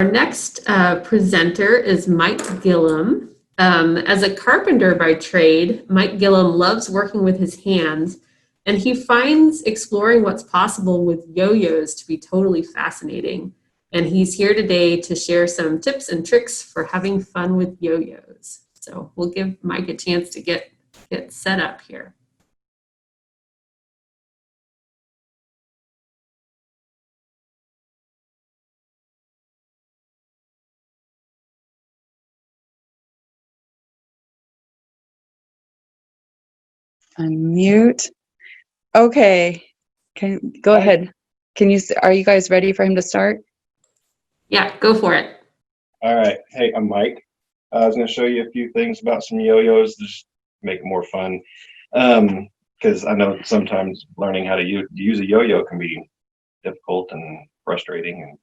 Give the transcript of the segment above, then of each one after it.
Our next presenter is Mike Gillum. As a carpenter by trade, Mike Gillum loves working with his hands, and he finds exploring what's possible with yo-yos to be totally fascinating. And he's here today to share some tips and tricks for having fun with yo-yos. So we'll give Mike a chance to get set up here. Unmute. Okay, go ahead. Are you guys ready for him to start? Yeah, go for it. All right. Hey, I'm Mike. I was going to show you a few things about some yo-yos to just make it more fun. Because I know sometimes learning how to use a yo-yo can be difficult and frustrating.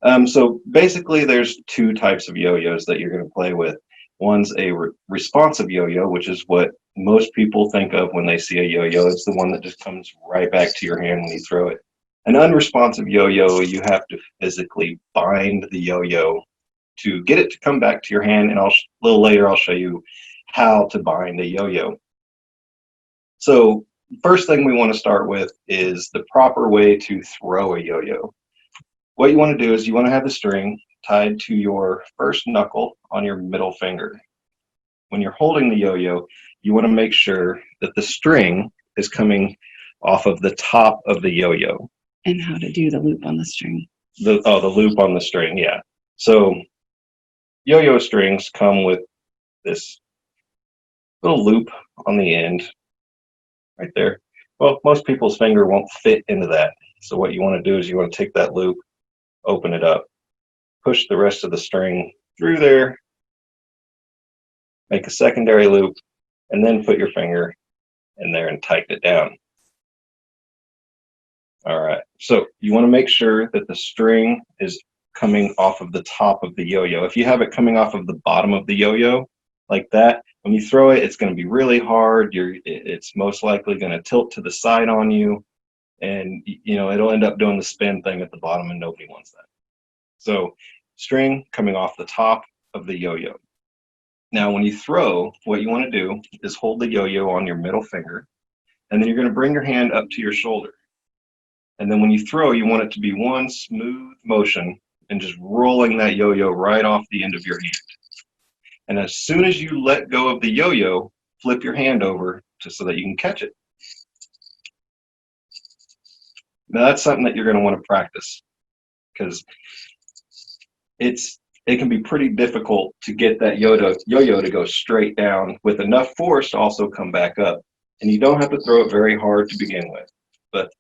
And so basically, there's two types of yo-yos that you're going to play with. One's a responsive yo-yo, which is what most people think of when they see a yo-yo. It's the one that just comes right back to your hand when you throw it. An unresponsive yo-yo, you have to physically bind the yo-yo to get it to come back to your hand, and a little later I'll show you how to bind a yo-yo. So first thing we want to start with is the proper way to throw a yo-yo. What you want to do is you want to have the string tied to your first knuckle on your middle finger. When you're holding the yo-yo, you want to make sure that the string is coming off of the top of the yo-yo. And how to do the loop on the string. The loop on the string, yeah. So yo-yo strings come with this little loop on the end right there. Well, most people's finger won't fit into that. So what you want to do is you want to take that loop, open it up, push the rest of the string through there, make a secondary loop, and then put your finger in there and tighten it down. All right, so you want to make sure that the string is coming off of the top of the yo-yo. If you have it coming off of the bottom of the yo-yo like that, when you throw it, it's going to be really hard. It's most likely going to tilt to the side on you, and it'll end up doing the spin thing at the bottom, and nobody wants that. So string coming off the top of the yo-yo. Now when you throw, what you want to do is hold the yo-yo on your middle finger, and then you're going to bring your hand up to your shoulder. And then when you throw, you want it to be one smooth motion and just rolling that yo-yo right off the end of your hand. And as soon as you let go of the yo-yo, flip your hand over so that you can catch it. Now that's something that you're going to want to practice, because it can be pretty difficult to get that yo-yo to go straight down with enough force to also come back up. And you don't have to throw it very hard to begin with. But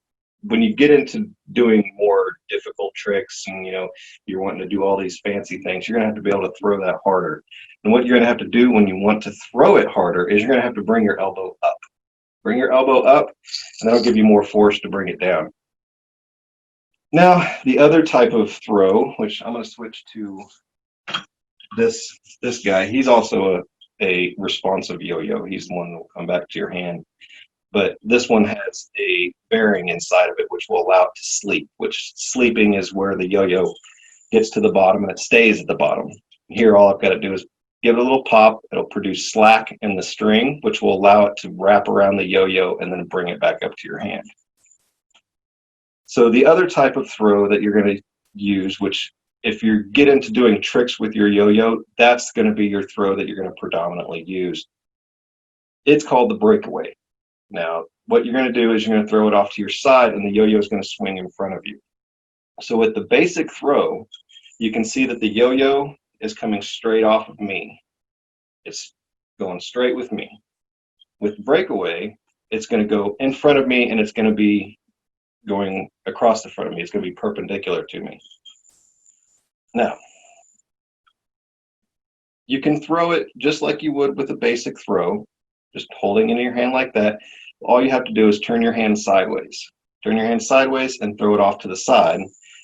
when you get into doing more difficult tricks and you're wanting to do all these fancy things, you're going to have to be able to throw that harder. And what you're going to have to do when you want to throw it harder is you're going to have to bring your elbow up. Bring your elbow up, and that'll give you more force to bring it down. Now, the other type of throw, which I'm going to switch to this guy, he's also a responsive yo-yo. He's the one that will come back to your hand. But this one has a bearing inside of it, which will allow it to sleep, which sleeping is where the yo-yo gets to the bottom and it stays at the bottom. Here, all I've got to do is give it a little pop. It'll produce slack in the string, which will allow it to wrap around the yo-yo and then bring it back up to your hand. So the other type of throw that you're going to use, which if you get into doing tricks with your yo-yo, that's going to be your throw that you're going to predominantly use. It's called the breakaway. Now, what you're going to do is you're going to throw it off to your side, and the yo-yo is going to swing in front of you. So with the basic throw, you can see that the yo-yo is coming straight off of me. It's going straight with me. With breakaway, it's going to go in front of me, and it's going to be going across the front of me. It's going to be perpendicular to me. Now, you can throw it just like you would with a basic throw, just holding it in your hand like that. All you have to do is turn your hand sideways. Turn your hand sideways and throw it off to the side,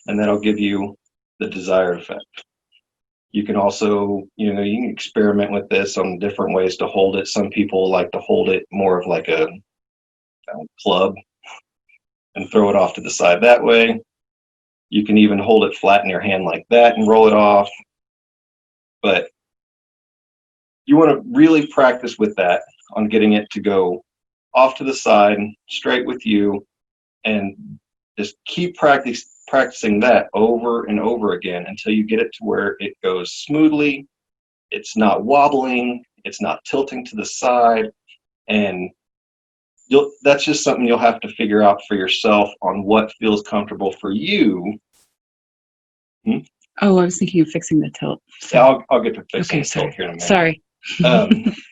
and that'll give you the desired effect. You can also, you can experiment with this on different ways to hold it. Some people like to hold it more of like a club and throw it off to the side that way. You can even hold it flat in your hand like that and roll it off. But you want to really practice with that on getting it to go off to the side, straight with you, and just keep practicing that over and over again until you get it to where it goes smoothly, it's not wobbling, it's not tilting to the side, and that's just something you'll have to figure out for yourself on what feels comfortable for you. Oh, I was thinking of fixing the tilt. Yeah, I'll get to fixing Okay, the tilt here in a minute. sorry.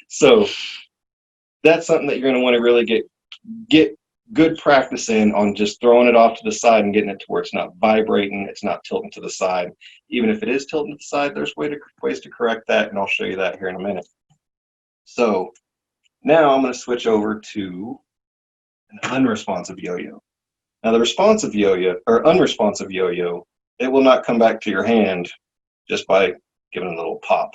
So that's something that you're going to want to really get good practice in on, just throwing it off to the side and getting it to where it's not vibrating, it's not tilting to the side. Even if it is tilting to the side, there's ways to correct that, and I'll show you that here in a minute. So now I'm going to switch over to an unresponsive yo-yo. Now the responsive yo-yo, or unresponsive yo-yo, it will not come back to your hand just by giving it a little pop.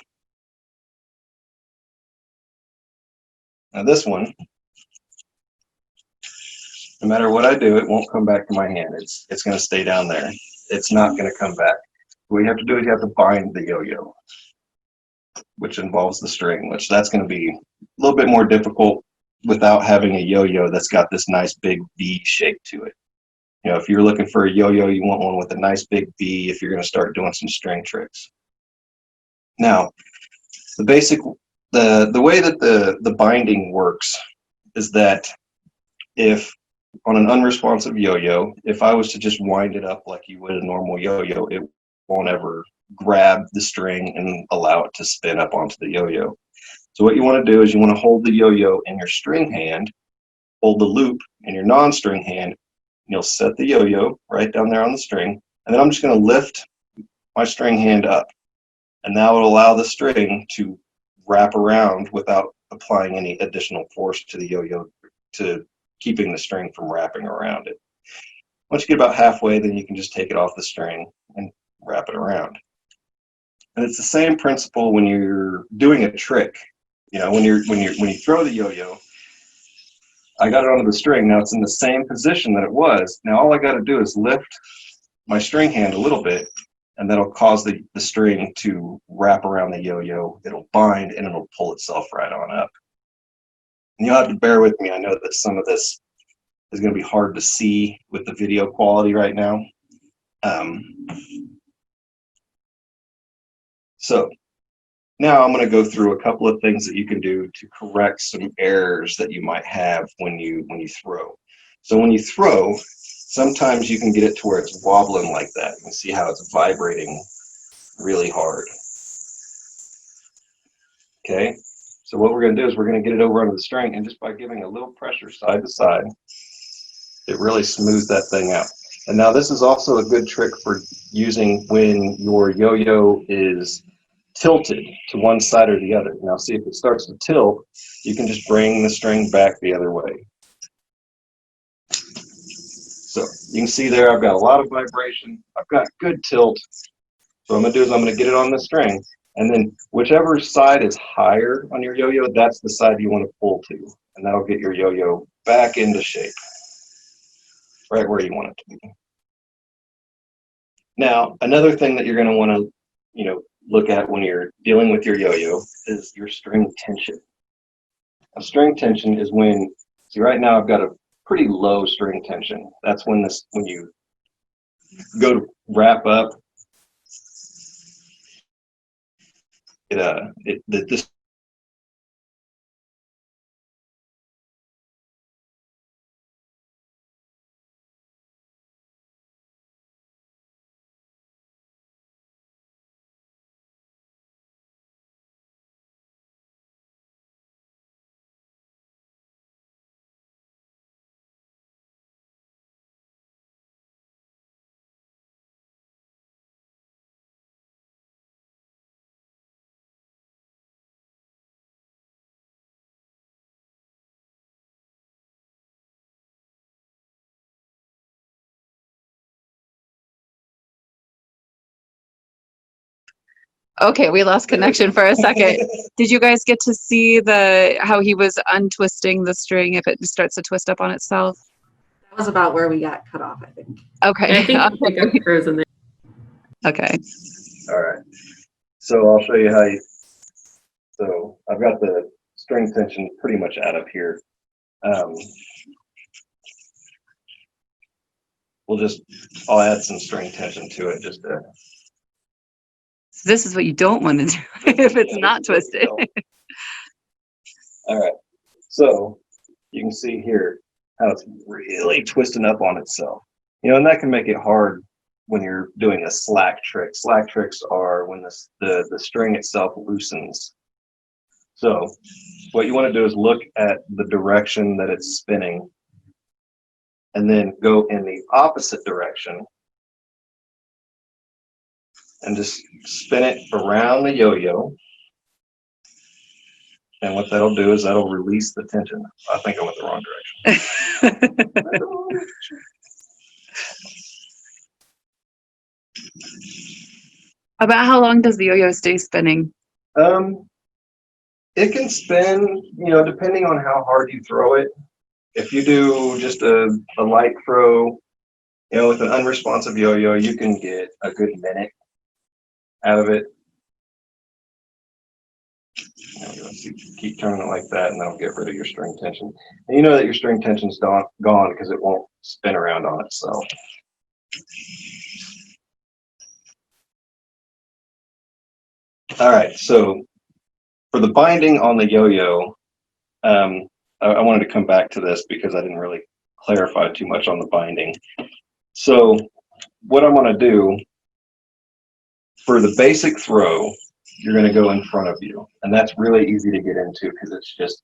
Now this one, no matter what I do, it won't come back to my hand. It's going to stay down there. It's not going to come back. What you have to do is you have to bind the yo-yo, which involves the string, which that's going to be a little bit more difficult without having a yo-yo that's got this nice big V shape to it. You know, if you're looking for a yo-yo, you want one with a nice big V if you're going to start doing some string tricks. Now, the way that the binding works is that if on an unresponsive yo-yo, if I was to just wind it up like you would a normal yo-yo, it won't ever grab the string and allow it to spin up onto the yo-yo. So what you want to do is you want to hold the yo-yo in your string hand, hold the loop in your non-string hand, and you'll set the yo-yo right down there on the string, and then I'm just going to lift my string hand up, and that will allow the string to wrap around without applying any additional force to the yo-yo, to keeping the string from wrapping around it. Once you get about halfway, then you can just take it off the string and wrap it around. And it's the same principle when you're doing a trick. You know, when you throw the yo-yo, I got it onto the string. Now it's in the same position that it was. Now all I got to do is lift my string hand a little bit, and that'll cause the string to wrap around the yo-yo. It'll bind and it'll pull itself right on up. And you'll have to bear with me. I know that some of this is going to be hard to see with the video quality right now. So now I'm going to go through a couple of things that you can do to correct some errors that you might have when you throw. So when you throw, sometimes you can get it to where it's wobbling like that. You can see how it's vibrating really hard. Okay, so what we're going to do is we're going to get it over onto the string, and just by giving a little pressure side to side, it really smooths that thing out. And now this is also a good trick for using when your yo-yo is tilted to one side or the other. Now see, if it starts to tilt, you can just bring the string back the other way. So you can see there I've got a lot of vibration, I've got good tilt. So what I'm going to do is I'm going to get it on the string, and then whichever side is higher on your yo-yo, that's the side you want to pull to, and that'll get your yo-yo back into shape, right where you want it to be. Now, another thing that you're going to want to, look at when you're dealing with your yo-yo is your string tension. A string tension is when, see right now I've got a pretty low string tension. That's when you go to wrap up, this Okay, we lost connection for a second. Did you guys get to see how he was untwisting the string if it starts to twist up on itself? was about where we got cut off, I think. Okay. I think we got frozen there. Okay. All right. So I'll show you how you, so I've got the string tension pretty much out of here. I'll add some string tension to it just to. So this is what you don't want to do if it's not twisted. All right. So you can see here how it's really twisting up on itself. You know, and that can make it hard when you're doing a slack trick. Slack tricks are when the string itself loosens. So what you want to do is look at the direction that it's spinning and then go in the opposite direction and just spin it around the yo-yo. And what that'll do is that'll release the tension. I think I went the wrong direction. About how long does the yo-yo stay spinning? It can spin, you know, depending on how hard you throw it. If you do just a light throw, you know, with an unresponsive yo-yo, you can get a good minute out of it. You keep turning it like that, and that'll get rid of your string tension. And you know that your string tension's gone because it won't spin around on itself. All right, so for the binding on the yo-yo, I wanted to come back to this because I didn't really clarify too much on the binding. So what I'm going to do for the basic throw, you're going to go in front of you, and that's really easy to get into because it's just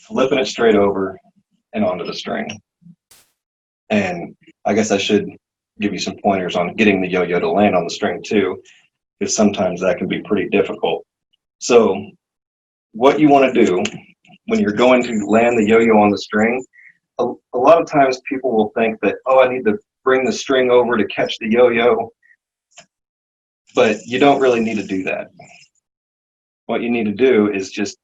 flipping it straight over and onto the string. And I guess I should give you some pointers on getting the yo-yo to land on the string too, because sometimes that can be pretty difficult. So what you want to do when you're going to land the yo-yo on the string, a lot of times people will think that, oh, I need to bring the string over to catch the yo-yo, but you don't really need to do that. What you need to do is just,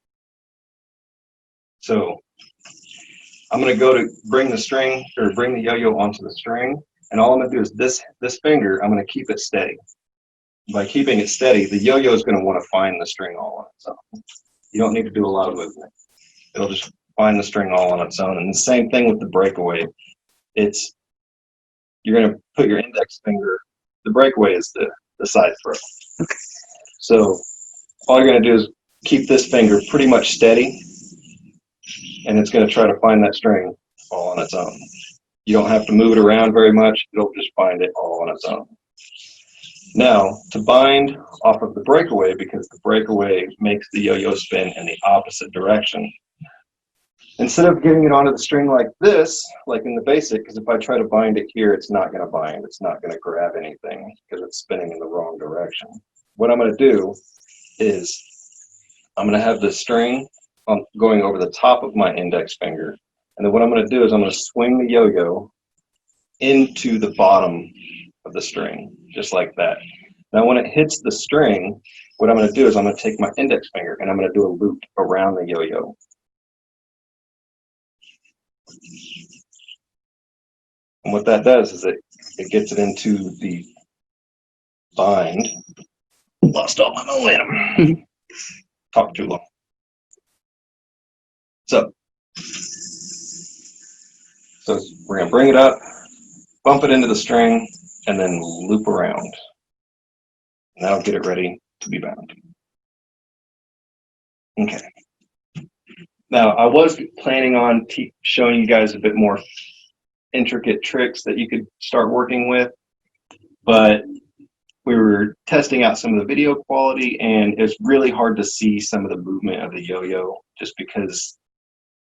so I'm going to go to bring the string or bring the yo-yo onto the string, and all I'm going to do is this finger, I'm going to keep it steady. By keeping it steady, the yo-yo is going to want to find the string all on its own. You don't need to do a lot of movement. It'll just find the string all on its own. And the same thing with the breakaway. You're going to put your index finger, the breakaway is the side throw. Okay. So all you're going to do is keep this finger pretty much steady, and it's going to try to find that string all on its own. You don't have to move it around very much. It'll just find it all on its own. Now, to bind off of the breakaway, because the breakaway makes the yo-yo spin in the opposite direction, instead of getting it onto the string like this, like in the basic, because if I try to bind it here, it's not going to bind. It's not going to grab anything because it's spinning in the wrong direction. What I'm going to do is I'm going to have the string going over the top of my index finger. And then what I'm going to do is I'm going to swing the yo-yo into the bottom of the string, just like that. Now when it hits the string, what I'm going to do is I'm going to take my index finger and I'm going to do a loop around the yo-yo. And what that does is it gets it into the bind. Lost all my momentum. Talk too long. So we're going to bring it up, bump it into the string, and then loop around. And that'll get it ready to be bound. Okay. Now, I was planning on showing you guys a bit more intricate tricks that you could start working with, but we were testing out some of the video quality, and it's really hard to see some of the movement of the yo-yo just because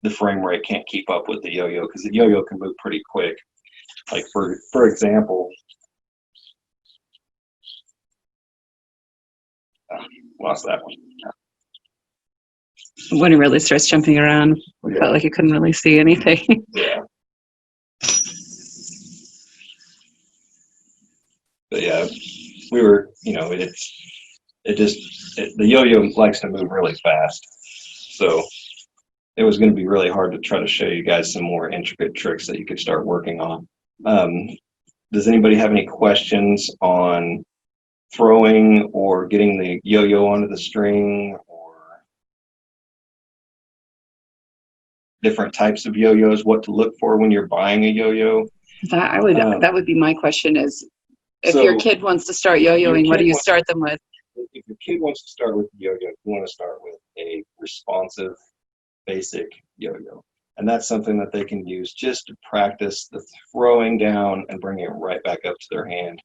the frame rate can't keep up with the yo-yo, because the yo-yo can move pretty quick. Like for example, lost that one. When it really starts jumping around, Yeah. felt like you couldn't really see anything. Yeah. But yeah, we were, you know, the yo-yo likes to move really fast. So it was going to be really hard to try to show you guys some more intricate tricks that you could start working on. Does anybody have any questions on throwing or getting the yo-yo onto the string, or different types of yo-yos, what to look for when you're buying a yo-yo? That would be my question is, if So your kid wants to start your yo-yoing, what kid do you wants- start them with? if your kid wants to start with yo-yo, you want to start with a responsive, basic yo-yo. And that's something that they can use just to practice the throwing down and bringing it right back up to their hand.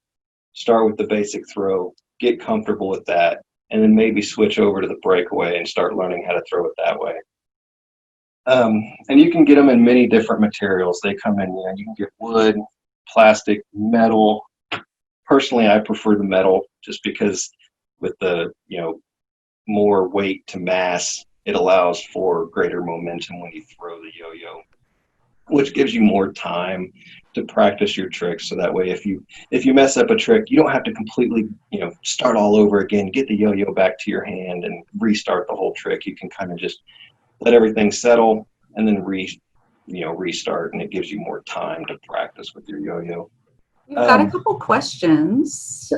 Start with the basic throw, get comfortable with that, and then maybe switch over to the breakaway and start learning how to throw it that way. And you can get them in many different materials. They come in, you can get wood, plastic, metal. Personally, I prefer the metal just because with the, more weight to mass, it allows for greater momentum when you throw the yo-yo, which gives you more time to practice your tricks. So that way, if you mess up a trick, you don't have to completely, start all over again, get the yo-yo back to your hand and restart the whole trick. You can kind of just let everything settle and then restart, and it gives you more time to practice with your yo-yo. We've got a couple questions.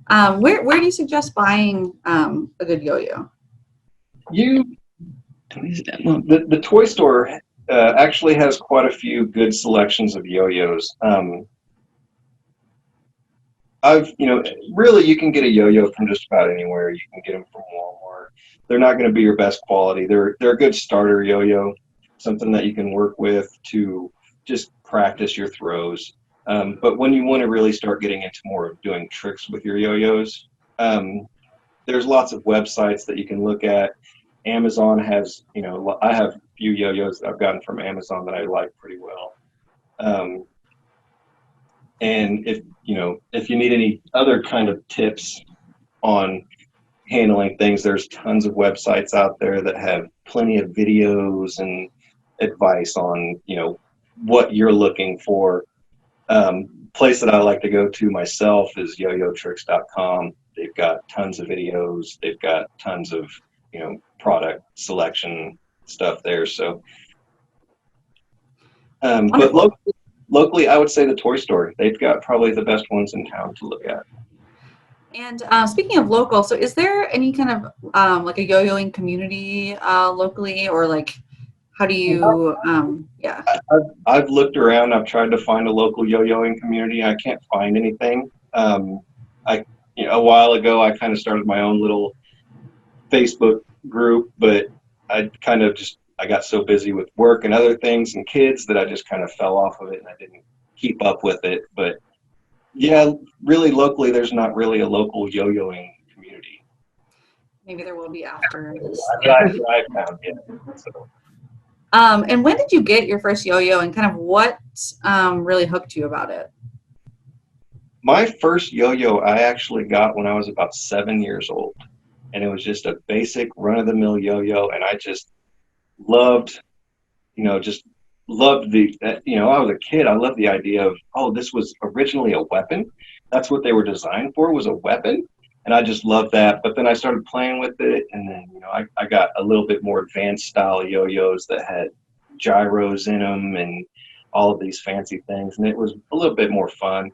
Where do you suggest buying a good yo-yo? The toy store actually has quite a few good selections of yo-yos. Really, you can get a yo-yo from just about anywhere. You can get them from Walmart. They're not going to be your best quality. They're a good starter yo-yo, something that you can work with to just practice your throws. But when you want to really start getting into more of doing tricks with your yo-yos, there's lots of websites that you can look at. Amazon has, I have a few yo-yos that I've gotten from Amazon that I like pretty well. And if you need any other kind of tips on handling things, there's tons of websites out there that have plenty of videos and advice on, what you're looking for. Place that I like to go to myself is yoyotricks.com. They've got tons of videos. They've got tons of, product selection stuff there. So, but locally, I would say the toy store. They've got probably the best ones in town to look at. And speaking of local, so is there any kind of like a yo-yoing community locally, or like how do you, yeah. I've looked around. I've tried to find a local yo-yoing community. I can't find anything. A while ago, I kind of started my own little Facebook group, but I got so busy with work and other things and kids that I just kind of fell off of it, and I didn't keep up with it. But yeah, really locally, there's not really a local yo-yoing community. Maybe there will be after this. I found it. So. And when did you get your first yo-yo, and kind of what really hooked you about it? My first yo-yo I actually got when I was about 7 years old, and it was just a basic run-of-the-mill yo-yo, and I just loved, I was a kid. I loved the idea of, this was originally a weapon. That's what they were designed for, was a weapon. And I just loved that. But then I started playing with it, and then, I got a little bit more advanced style yo-yos that had gyros in them and all of these fancy things, and it was a little bit more fun.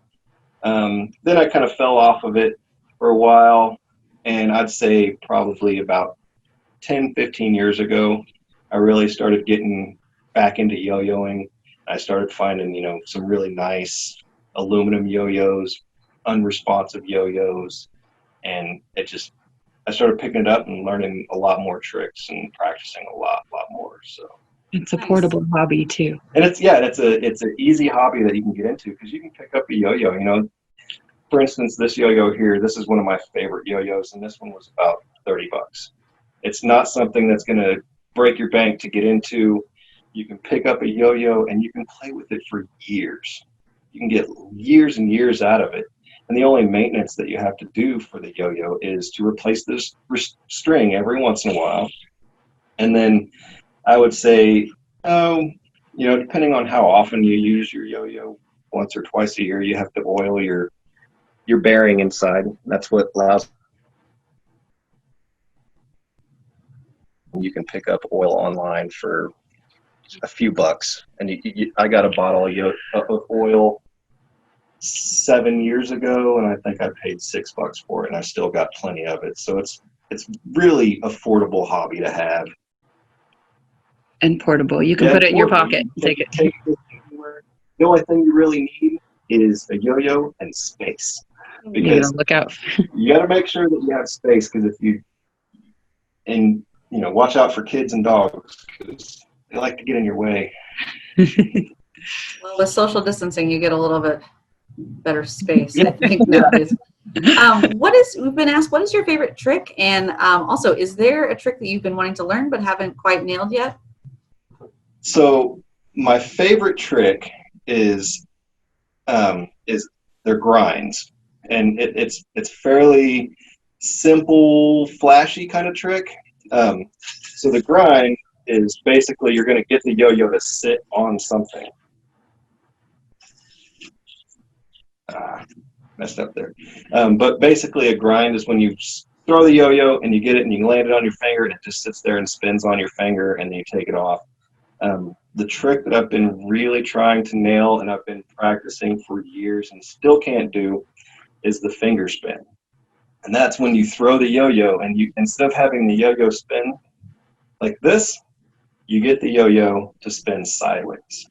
Then I kind of fell off of it for a while, and I'd say probably about 10, 15 years ago, I really started getting back into yo-yoing. I started finding, some really nice aluminum yo-yos, unresponsive yo-yos, and I started picking it up and learning a lot more tricks and practicing a lot more. So It's a portable hobby too. and it's an easy hobby that you can get into because you can pick up a yo-yo. For instance, this yo-yo here, this is one of my favorite yo-yos, and this one was about $30. It's not something that's going to break your bank to get into. You can pick up a yo-yo and you can play with it for years. You can get years and years out of it. And the only maintenance that you have to do for the yo-yo is to replace this string every once in a while. And then I would say, depending on how often you use your yo-yo, once or twice a year, you have to oil your bearing inside. That's what allows You can pick up oil online for a few bucks. And I got a bottle of oil 7 years ago, and I think I paid $6 for it, and I still got plenty of it. So it's really affordable hobby to have. And portable. You can Yeah, put it in your portable. pocket. You Take can it. take it anywhere. The only thing you really need is a yo-yo and space, You because gotta look out. you got to make sure that you have space, because watch out for kids and dogs, because they like to get in your way. Well, with social distancing, you get a little bit better space, I think, nowadays. We've been asked, what is your favorite trick? And also, is there a trick that you've been wanting to learn but haven't quite nailed yet? So my favorite trick is their grinds, and it's fairly simple, flashy kind of trick. So the grind is basically you're going to get the yo-yo to sit on something. Messed up there. But basically a grind is when you throw the yo-yo and you get it and you land it on your finger and it just sits there and spins on your finger, and then you take it off. The trick that I've been really trying to nail and I've been practicing for years and still can't do is the finger spin. And that's when you throw the yo-yo, and you, instead of having the yo-yo spin like this, you get the yo-yo to spin sideways.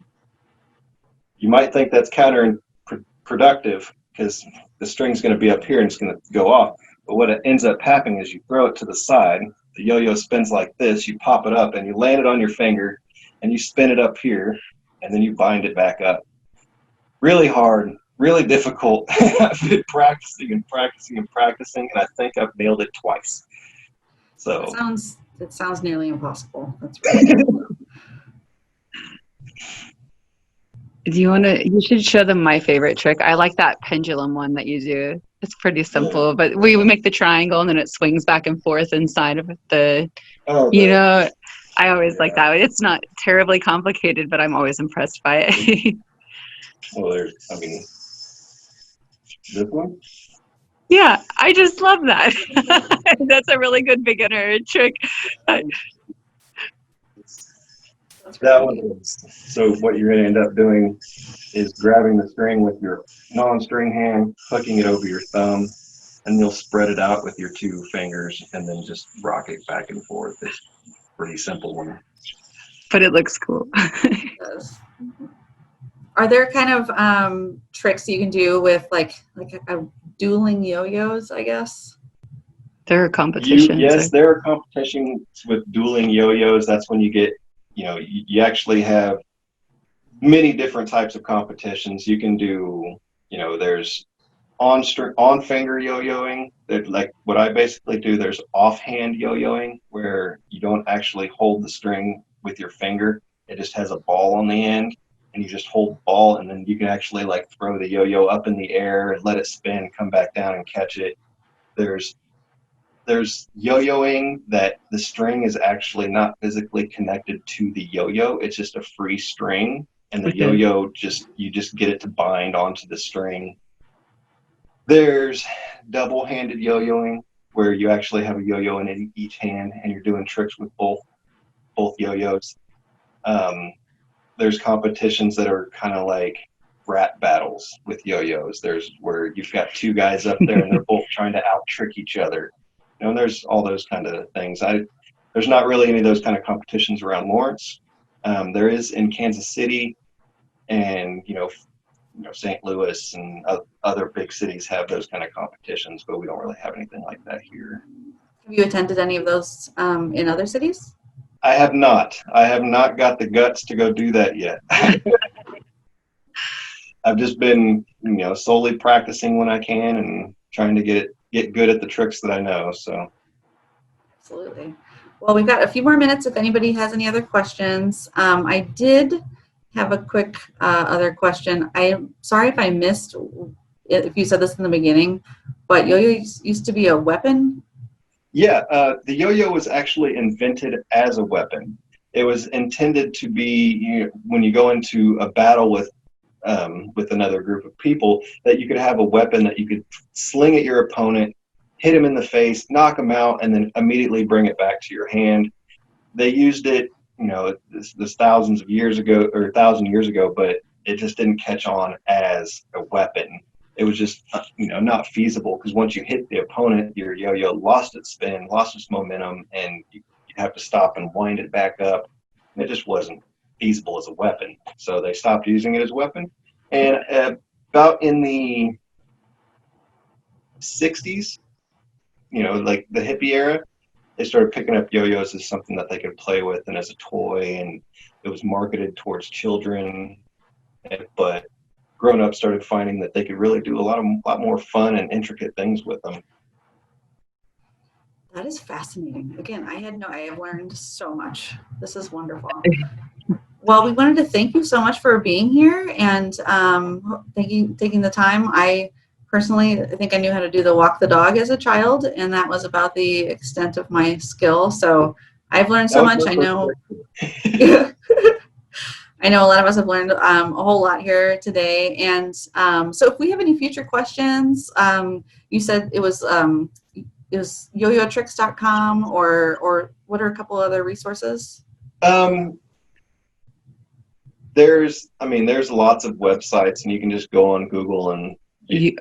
You might think that's counterproductive because the string's going to be up here and it's going to go off. But what it ends up happening is you throw it to the side, the yo-yo spins like this, you pop it up and you land it on your finger and you spin it up here, and then you bind it back up. Really hard, really difficult. I've been practicing and practicing and practicing, and I think I've nailed it twice. So It sounds nearly impossible. That's right. You should show them my favorite trick. I like that pendulum one that you do. It's pretty simple, but we make the triangle and then it swings back and forth inside of the, I always like that. It's not terribly complicated, but I'm always impressed by it. Well, this one? Yeah, I just love that. That's a really good beginner trick. That one is, so what you're going to end up doing is grabbing the string with your non-string hand, hooking it over your thumb, and you'll spread it out with your two fingers and then just rock it back and forth. It's a pretty simple one. But it looks cool. It does. Are there kind of tricks you can do with like a dueling yo-yos, I guess? There are competitions. Yes, there are competitions with dueling yo-yos. That's when you get, you actually have many different types of competitions. You can do, there's on finger yo-yoing. Like what I basically do, there's offhand yo-yoing, where you don't actually hold the string with your finger. It just has a ball on the end, and you just hold the ball, and then you can actually like throw the yo-yo up in the air and let it spin, come back down and catch it. There's yo-yoing that the string is actually not physically connected to the yo-yo. It's just a free string, and the yo-yo you just get it to bind onto the string. There's double-handed yo-yoing, where you actually have a yo-yo in each hand and you're doing tricks with both yo-yos. There's competitions that are kind of like rap battles with yo-yos. There's where you've got two guys up there and they're both trying to out-trick each other. And there's all those kind of things. There's not really any of those kind of competitions around Lawrence. There is in Kansas City, and St. Louis and other big cities have those kind of competitions, but we don't really have anything like that here. Have you attended any of those in other cities? I have not. I have not got the guts to go do that yet. I've just been, solely practicing when I can and trying to get good at the tricks that I know. So, Absolutely. Well, we've got a few more minutes if anybody has any other questions. I did have a quick other question. I'm sorry if I missed if you said this in the beginning, but yo-yos used to be a weapon. Yeah, the yo-yo was actually invented as a weapon. It was intended to be, when you go into a battle with another group of people, that you could have a weapon that you could sling at your opponent, hit him in the face, knock him out, and then immediately bring it back to your hand. they used it, you know, this thousands of years ago or 1,000 years ago, but it just didn't catch on as a weapon. It was just, you know, not feasible because once you hit the opponent, your yo-yo lost its spin, lost its momentum, and you'd have to stop and wind it back up. And it just wasn't feasible as a weapon. So they stopped using it as a weapon. And about in the 60s, you know, like the hippie era, they started picking up yo-yos as something that they could play with and as a toy, and it was marketed towards children. But grown-ups started finding that they could really do a lot more fun and intricate things with them. That is fascinating. Again, I have learned so much. This is wonderful. Well, we wanted to thank you so much for being here and taking the time. I personally, I think I knew how to do the walk the dog as a child, and that was about the extent of my skill. So I've learned so much. I know. I know a lot of us have learned a whole lot here today. And so if we have any future questions, you said it was yoyotricks.com or what are a couple other resources? There's lots of websites, and you can just go on Google and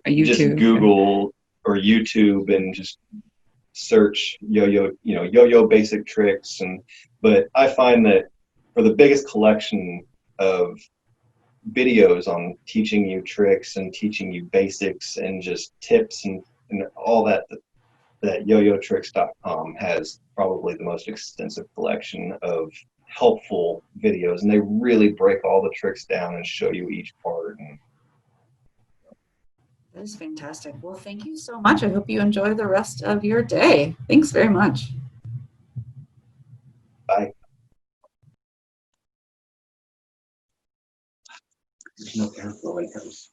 just Google or YouTube and just search yo-yo basic tricks. But I find that for the biggest collection of videos on teaching you tricks and teaching you basics and just tips and all that yoyotricks.com has probably the most extensive collection of helpful videos, and they really break all the tricks down and show you each part. That is fantastic. Well, thank you so much. I hope you enjoy the rest of your day. Thanks very much. Bye. There's no airflow in house.